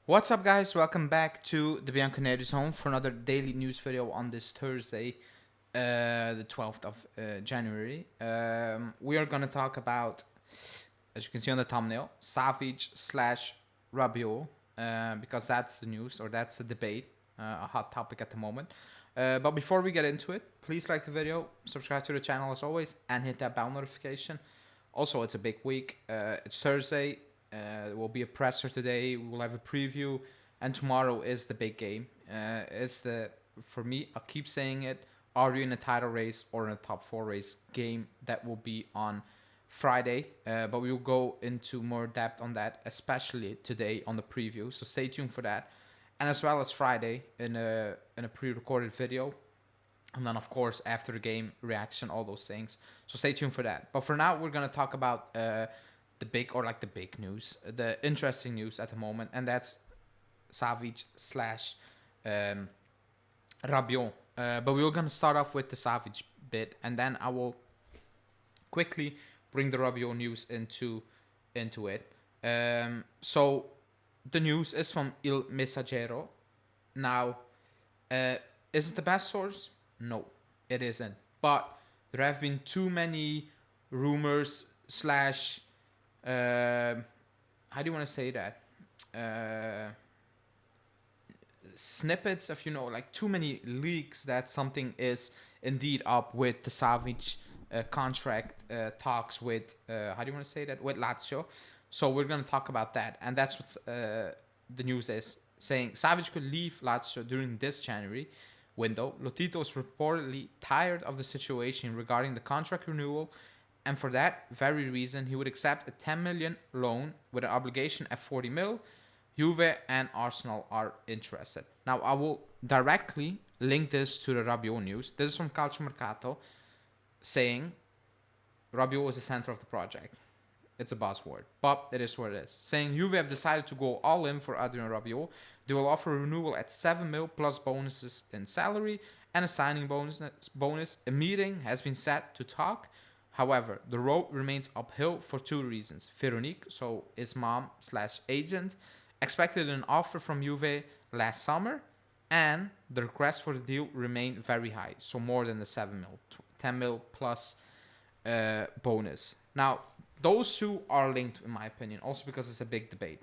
What's up, guys? Welcome back to the Bianconerizonechannel home for another daily news video on this Thursday, the 12th of January. We are going to talk about, as you can see on the thumbnail, Savic slash Rabiot, because that's the news, or that's the debate, a hot topic at the moment. But before we get into it, please like the video, subscribe to the channel as always, and hit that bell notification. Also, it's a big week. It's Thursday. There will be a presser today. We will have a preview, and tomorrow is the big game. For me, I keep saying it. Are you in a title race or in a top 4 race game? That will be on Friday, but we will go into more depth on that, especially today on the preview. So stay tuned for that, and as well as Friday in a pre-recorded video. And then, of course, after the game, reaction, all those things. So stay tuned for that. But for now, we're going to talk about the big news, the interesting news at the moment. And that's Savic slash Rabiot. But we're going to start off with the Savic bit. And then I will quickly bring the Rabiot news into it. So the news is from Il Messaggero. Now, is it the best source? No, it isn't. But there have been too many rumors slash how do you want to say that? Snippets of, like too many leaks that something is indeed up with the Savic contract talks with, how do you want to say that? With Lazio. So we're going to talk about that. And that's what the news is saying. Savic could leave Lazio during this January window. Lotito is reportedly tired of the situation regarding the contract renewal, and for that very reason he would accept a 10 million loan with an obligation at 40 mil. Juve and Arsenal are interested. Now I will directly link this to the Rabiot news. This is from Calciomercato saying Rabiot is the center of the project. It's a buzzword, but it is what it is. Saying Juve have decided to go all in for Adrien Rabiot. They will offer a renewal at 7 mil plus bonuses in salary and a signing bonus. A meeting has been set to talk. However, the road remains uphill for two reasons. Veronique, so his mom slash agent, expected an offer from Juve last summer, and the request for the deal remained very high, so more than the 7 mil, 10 mil plus bonus. Now, those two are linked in my opinion, also because it's a big debate.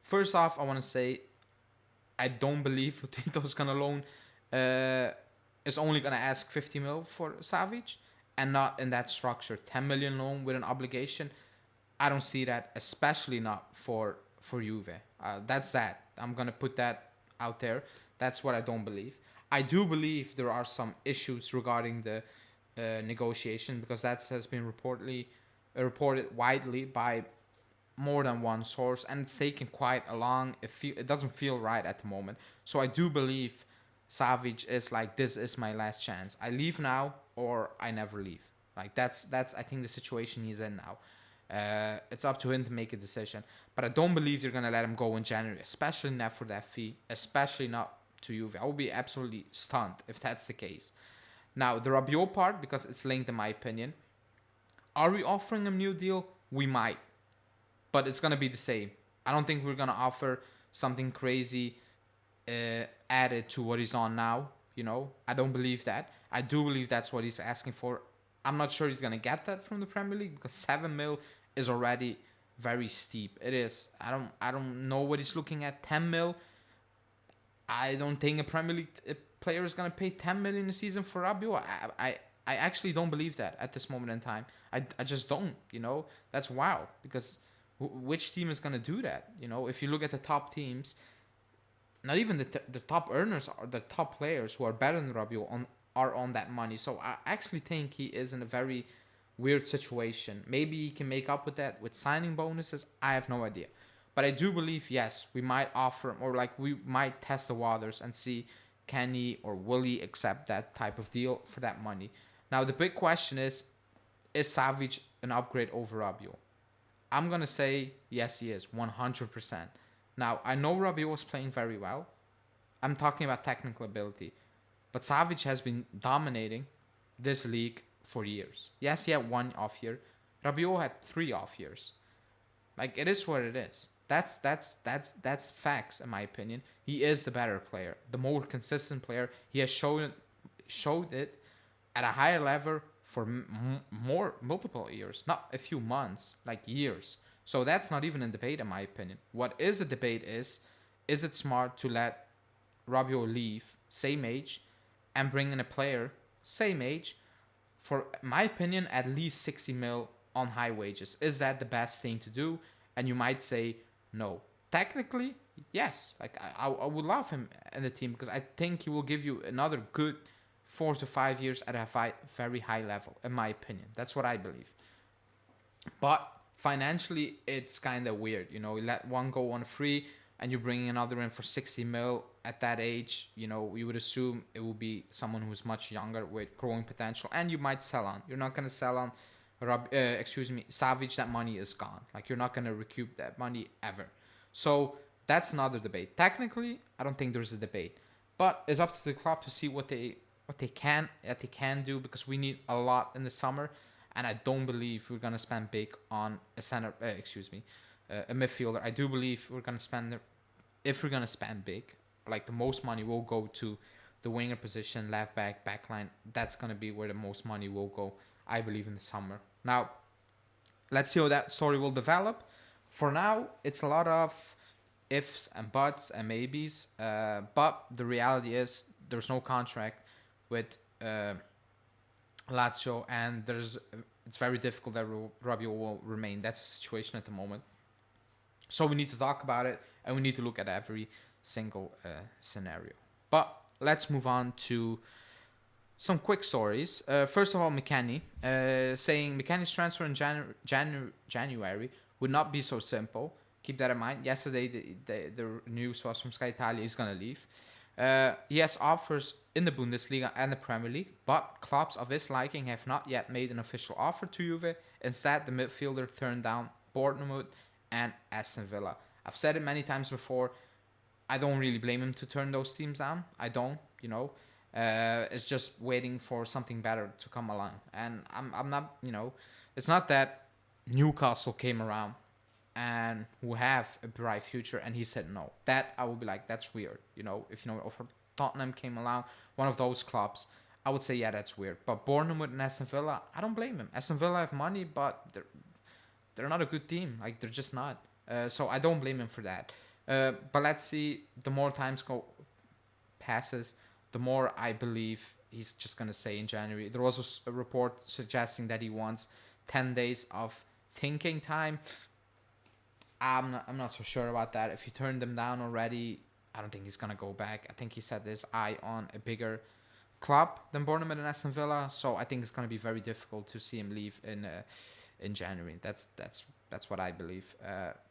First off, I want to say I don't believe Lotito is going to loan, is only going to ask 50 mil for Savic, and not in that structure. 10 million loan with an obligation. I don't see that, especially not for Juve. That's that. I'm going to put that out there. That's what I don't believe. I do believe there are some issues regarding the negotiation, because that has been reported widely by more than one source, and it's taken quite a long. It doesn't feel right at the moment. So I do believe Savic is like, this is my last chance. I leave now or I never leave. Like that's I think the situation he's in now. It's up to him to make a decision. But I don't believe you're gonna let him go in January, especially not for that fee, especially not to Juve. I would be absolutely stunned if that's the case. Now the Rabiot part, because it's linked in my opinion. Are we offering him a new deal? We might. But it's going to be the same. I don't think we're going to offer something crazy added to what he's on now. I don't believe that. I do believe that's what he's asking for. I'm not sure he's going to get that from the Premier League, because 7 mil is already very steep. It is. I don't know what he's looking at. 10 mil. I don't think a Premier League player is going to pay 10 million a season for Rabiot. I actually don't believe that at this moment in time. I just don't, That's wild, because which team is going to do that? If you look at the top teams, not even the top earners or the top players who are better than Rabiot are on that money. So I actually think he is in a very weird situation. Maybe he can make up with that with signing bonuses. I have no idea. But I do believe, yes, we might offer him, or we might test the waters and see, can he or will he accept that type of deal for that money? Now, the big question is Savic an upgrade over Rabiot? I'm going to say, yes, he is, 100%. Now, I know Rabiot was playing very well. I'm talking about technical ability. But Savic has been dominating this league for years. Yes, he had one off year. Rabiot had 3 off years. It is what it is. That's facts in my opinion. He is the better player, the more consistent player. He has showed it at a higher level for more multiple years, not a few months, like years. So that's not even a debate in my opinion. What is a debate is it smart to let Rabiot leave, same age, and bring in a player same age for my opinion at least 60 mil on high wages? Is that the best thing to do? And you might say no. Technically, yes. Like I would love him in the team because I think he will give you another good 4 to 5 years at a very high level, in my opinion. That's what I believe. But financially, it's kind of weird. You know, you let one go on free and you're bringing another in for 60 mil at that age. You know, you would assume it will be someone who's much younger with growing potential, and you might sell on. You're not going to sell on, Savic. That money is gone. Like, you're not going to recoup that money ever. So that's another debate. Technically, I don't think there's a debate, but it's up to the club to see what they can do, because we need a lot in the summer, and I don't believe we're gonna spend big on a center. A midfielder. I do believe we're gonna spend, if we're gonna spend big, like the most money will go to the winger position, left back, back line. That's gonna be where the most money will go, I believe, in the summer. Now, let's see how that story will develop. For now, it's a lot of ifs and buts and maybes, but the reality is there's no contract with Lazio, and it's very difficult that Rabiot will remain. That's the situation at the moment. So we need to talk about it, and we need to look at every single scenario. But let's move on to some quick stories. First of all, McKennie, saying McKennie's transfer in January would not be so simple. Keep that in mind. Yesterday, the news was from Sky Italia he's going to leave. He has offers in the Bundesliga and the Premier League, but clubs of his liking have not yet made an official offer to Juve. Instead, the midfielder turned down Bournemouth and Aston Villa. I've said it many times before. I don't really blame him to turn those teams down. I don't, it's just waiting for something better to come along. And I'm not, it's not that Newcastle came around and who have a bright future and he said no. That I would be like, that's weird. If if Tottenham came along, one of those clubs, I would say, yeah, that's weird. But Bournemouth and Aston Villa, I don't blame him. Aston Villa have money, but they're not a good team. Like, they're just not. So I don't blame him for that. But let's see, the more times passes, the more I believe he's just going to stay in January. There was a report suggesting that he wants 10 days of thinking time. I'm not so sure about that. If you turned them down already, I don't think he's going to go back. I think he set his eye on a bigger club than Bournemouth and Aston Villa. So I think it's going to be very difficult to see him leave in January. That's what I believe.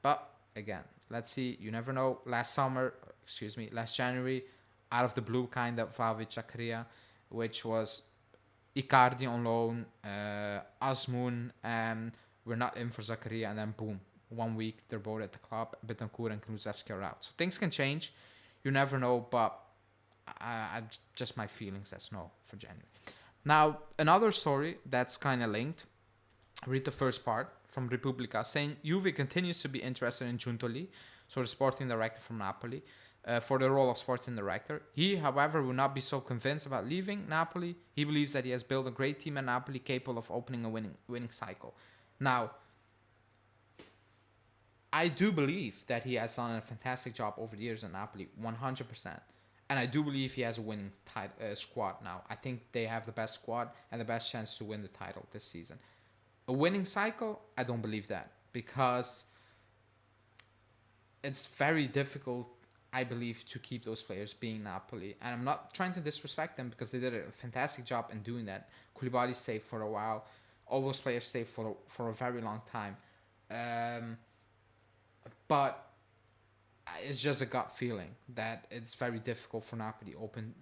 But again, let's see. You never know. Last January, out of the blue, kind of, Vlahovic Zakaria, which was Icardi on loan, Asmoon, and we're not in for Zakaria, and then boom, 1 week they're both at the club. Betancourt and Kulusevski are out. So things can change. You never know, but I just my feelings, that's no for January. Now, another story that's kind of linked. Read the first part from Repubblica, saying Juve continues to be interested in Giuntoli, so the sporting director from Napoli, for the role of sporting director. He, however, will not be so convinced about leaving Napoli. He believes that he has built a great team at Napoli capable of opening a winning cycle. Now, I do believe that he has done a fantastic job over the years at Napoli, 100%. And I do believe he has a winning squad now. I think they have the best squad and the best chance to win the title this season. A winning cycle, I don't believe that, because it's very difficult, I believe, to keep those players being Napoli. And I'm not trying to disrespect them because they did a fantastic job in doing that. Koulibaly stayed for a while. All those players stayed for a very long time. But it's just a gut feeling that it's very difficult for Napoli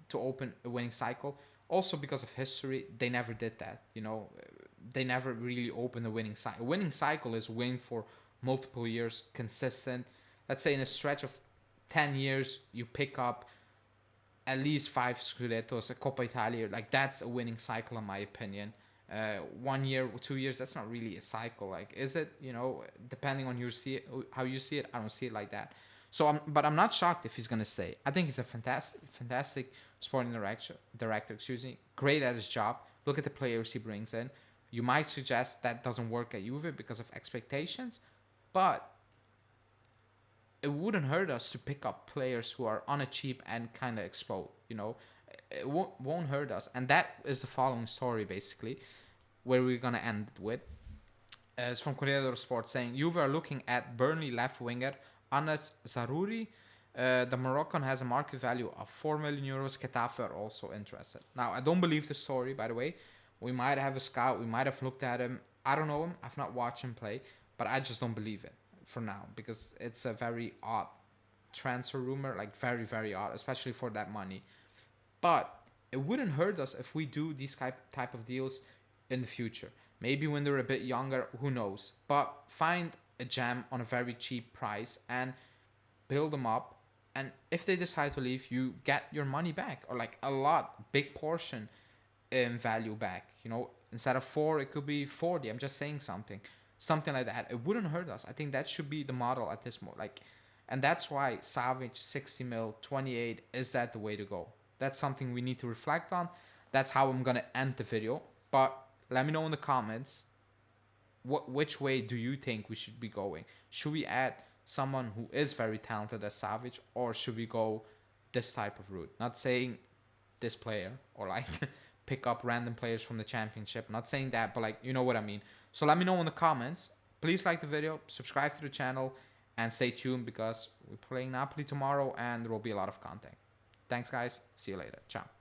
to open a winning cycle. Also because of history, they never did that. They never really opened a winning cycle. A winning cycle is winning for multiple years, consistent. Let's say in a stretch of 10 years, you pick up at least 5 Scudettos, a Coppa Italia. Like, that's a winning cycle, in my opinion. 1 year, 2 years, that's not really a cycle. Like, is it? You know, depending on how you see it. I don't see it like that. So, but I'm not shocked if he's gonna stay. I think he's a fantastic sporting director. Excuse me, great at his job. Look at the players he brings in. You might suggest that doesn't work at Juve because of expectations, but it wouldn't hurt us to pick up players who are on a cheap and kind of explode. You know, it won't hurt us. And that is the following story basically, where we're gonna end it with. It's from Corriere dello Sport saying Juve are looking at Burnley left winger Anas Zarouri. The Moroccan has a market value of 4 million euros. Getafe are also interested. Now, I don't believe the story, by the way. We might have a scout. We might have looked at him. I don't know him. I've not watched him play. But I just don't believe it for now. Because it's a very odd transfer rumor. Like, very, very odd. Especially for that money. But it wouldn't hurt us if we do these type of deals in the future. Maybe when they're a bit younger. Who knows. But find a gem on a very cheap price. And build them up. And if they decide to leave, you get your money back, or like a lot, big portion in value back. You know, instead of 4, it could be 40. I'm just saying something like that. It wouldn't hurt us. I think that should be the model at this moment. Like, and that's why Savic 60 mil, 28, is that the way to go? That's something we need to reflect on. That's how I'm gonna end the video. But let me know in the comments which way do you think we should be going? Should we add someone who is very talented as Savic, or should we go this type of route? Not saying this player, or like pick up random players from the championship. Not saying that, but like, you know what I mean. So let me know in the comments. Please like the video, subscribe to the channel, and stay tuned because we're playing Napoli tomorrow and there will be a lot of content. Thanks guys. See you later. Ciao.